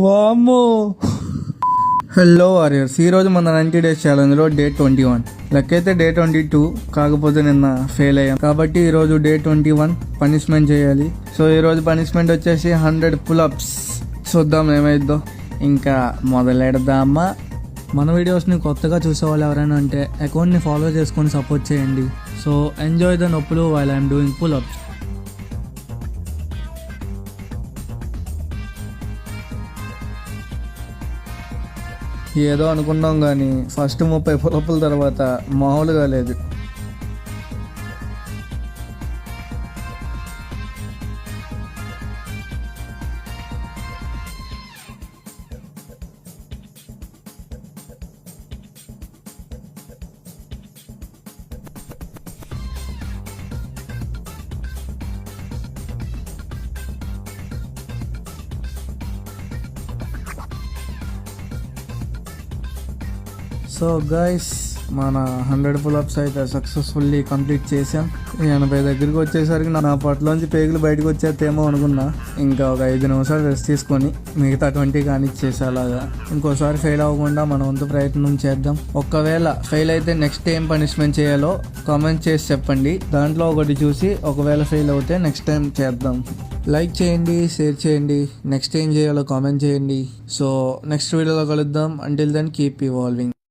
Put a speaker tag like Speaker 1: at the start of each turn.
Speaker 1: వామ్మో. Hello warriors, ఈరోజు మన 90 days ఛాలెంజ్లో డే 21. లెక్కైతే డే 22, కాకపోతే నిన్న ఫెయిల్ అయ్యాం కాబట్టి ఈరోజు డే 21 పనిష్మెంట్ చేయాలి. సో ఈరోజు పనిష్మెంట్ వచ్చేసి 100 pull-ups. చూద్దాం ఏమైద్దో. ఇంకా మొదలెడదామా? మన వీడియోస్ని కొత్తగా చూసేవాళ్ళు ఎవరైనా ఉంటే అకౌంట్ని ఫాలో చేసుకొని సపోర్ట్ చేయండి. సో ఎంజాయ్ ద నొప్పులు వైల్ ఐఎమ్ డూయింగ్ పుల్-అప్స్. ఏదో అనుకున్నాం కానీ ఫస్ట్ 30 పుల్-అప్ల తర్వాత మామూలుగా లేదు. సో గైస్, మన 100 pull-ups అయితే సక్సెస్ఫుల్లీ కంప్లీట్ చేసాం. 80 దగ్గరికి వచ్చేసరికి నా పొట్టలోంచి పేగులు బయటకు వచ్చేస్తేమో అనుకున్నా. ఇంకా ఒక 5 నిమిషాలు రెస్ట్ తీసుకొని మిగతా 20 కానిచ్చేసి అలాగా ఇంకోసారి ఫెయిల్ అవ్వకుండా మన వంతు ప్రయత్నం చేద్దాం. ఒకవేళ ఫెయిల్ అయితే నెక్స్ట్ ఏం పనిష్మెంట్ చేయాలో కామెంట్ చేసి చెప్పండి. దాంట్లో ఒకటి చూసి ఒకవేళ ఫెయిల్ అవుతే నెక్స్ట్ టైం చేద్దాం. లైక్ చేయండి, షేర్ చేయండి, నెక్స్ట్ ఏం చేయాలో కామెంట్ చేయండి. సో నెక్స్ట్ వీడియోలో కలుద్దాం. Until then keep evolving.